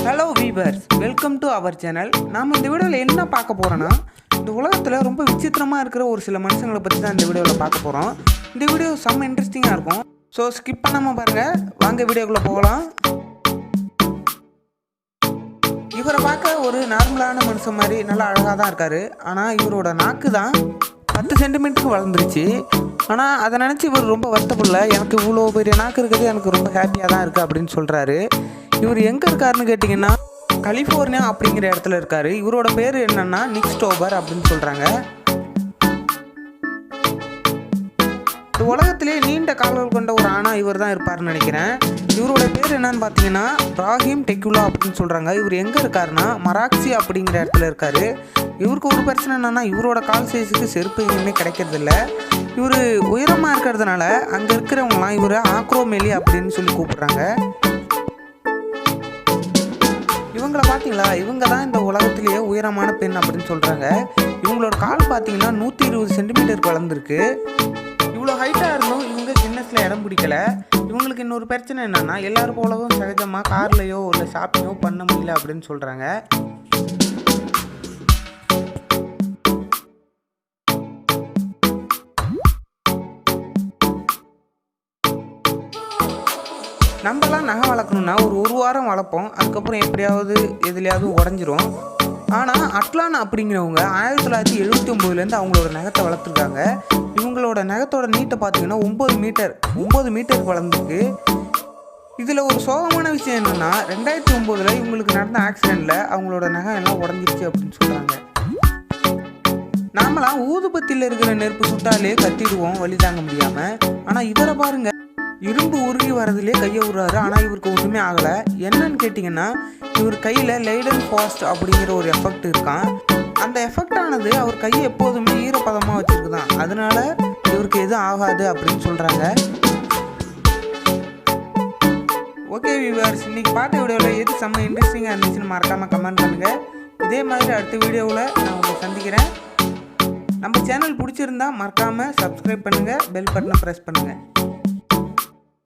Hello viewers, welcome to our channel. நாம் இந்த வீடியோவில் என்ன பார்க்க போகிறோன்னா, இந்த உலகத்தில் ரொம்ப விசித்திரமாக இருக்கிற ஒரு சில மனுஷங்களை பற்றி தான் இந்த வீடியோவில் பார்க்க போகிறோம். இந்த வீடியோ செம்ம இன்ட்ரெஸ்டிங்காக இருக்கும். ஸோ ஸ்கிப் பண்ணாமல் பாருங்கள். வாங்க வீடியோக்குள்ளே போகலாம். இவரை பார்க்க ஒரு நார்மலான மனுஷன் மாதிரி நல்லா அழகாக தான் இருக்கார். ஆனால் இவரோட நாக்கு தான் 10 சென்டிமீட்டருக்கு வளர்ந்துருச்சு. ஆனால் அதை நினச்சி இவர் ரொம்ப வருத்தப்படல. எனக்கு இவ்வளோ பெரிய நாக்கு இருக்கிறது எனக்கு ரொம்ப ஹாப்பியாக தான் இருக்குது அப்படின்னு சொல்கிறாரு. இவர் எங்கே இருக்காருன்னு கேட்டிங்கன்னா, கலிஃபோர்னியா அப்படிங்கிற இடத்துல இருக்கார். இவரோட பேர் என்னென்னா நிக் ஸ்டோபர் அப்படின்னு சொல்கிறாங்க. இந்த உலகத்திலே நீண்ட கால்கள் கொண்ட ஒரு ஆணா இவர் தான் இருப்பார்னு நினைக்கிறேன். இவரோட பேர் என்னன்னு பார்த்தீங்கன்னா ராஹிம் டெக்குலா அப்படின்னு சொல்கிறாங்க. இவர் எங்கே இருக்காருன்னா மராக்சி அப்படிங்கிற இடத்துல இருக்கார். இவருக்கு ஒரு பிரச்சனை என்னென்னா, இவரோட கால் சைஸுக்கு செருப்பு எங்கேயுமே கிடைக்கிறதில்ல. இவர் உயரமாக இருக்கிறதுனால அங்கே இருக்கிறவங்களாம் இவர் ஆக்ரோமேலி அப்படின்னு சொல்லி கூப்பிட்றாங்க. இவங்கள பார்த்தீங்களா, இவங்க தான் இந்த உலகத்திலேயே உயரமான பெண் அப்படின்னு சொல்கிறாங்க. இவங்களோட கால் பார்த்தீங்கன்னா 120 சென்டிமீட்டருக்கு வளர்ந்துருக்கு. இவ்வளோ ஹைட்டாக இருந்தும் இவங்க கின்னஸில் இடம் பிடிக்கல. இவங்களுக்கு இன்னொரு பிரச்சனை என்னென்னா, எல்லோரும் போலவும் சகஜமாக கார்லையோ இல்லை ஷாப்பிங்கோ பண்ண முடியல அப்படின்னு சொல்கிறாங்க. நம்மலாம் நகை வளர்க்கணுன்னா ஒரு வாரம் வளர்ப்போம். அதுக்கப்புறம் எப்படியாவது எதுலையாவது உடஞ்சிரும். ஆனால் அட்லான் அப்படிங்கிறவங்க 1979 அவங்களோட நகத்தை வளர்த்துருக்காங்க. இவங்களோட நகத்தோட நீட்டை பார்த்தீங்கன்னா 9 மீட்டருக்கு வளர்ந்துருக்கு. இதில் ஒரு சோகமான விஷயம் என்னென்னா, 2009 இவங்களுக்கு நடந்த ஆக்சிடெண்ட்டில் அவங்களோட நகை எல்லாம் உடஞ்சிருச்சு அப்படின்னு சொல்கிறாங்க. நாமெல்லாம் ஊதுபத்தியில் இருக்கிற நெருப்பு சுட்டாலே கத்திடுவோம் வலி தாங்க முடியாமல். ஆனால் இவரை பாருங்கள், இரும்பு உருகி வரதுலேயே கையை விடுறாரு. ஆனால் இவருக்கு ஒன்றுமே ஆகலை. என்னன்னு கேட்டிங்கன்னா, இவர் கையில் லைடன் ஃபாஸ்ட் அப்படிங்கிற ஒரு எஃபெக்ட் இருக்கான். அந்த எஃபெக்ட் ஆனது அவர் கையை எப்போதுமே ஈரப்பதமாக வச்சுருக்குதான். அதனால இவருக்கு எதுவும் ஆகாது அப்படின்னு சொல்கிறாங்க. ஓகே வியூவர்ஸ், இன்றைக்கி பார்த்த வீடியோவில் எது செம்ம இன்ட்ரெஸ்டிங்காக இருந்துச்சுன்னு மறக்காமல் கமெண்ட் பண்ணுங்கள். இதே மாதிரி அடுத்த வீடியோவில் நான் உங்களை சந்திக்கிறேன். நம்ம சேனல் பிடிச்சிருந்தா மறக்காமல் சப்ஸ்கிரைப் பண்ணுங்கள், பெல் பட்டனை ப்ரெஸ் பண்ணுங்கள்.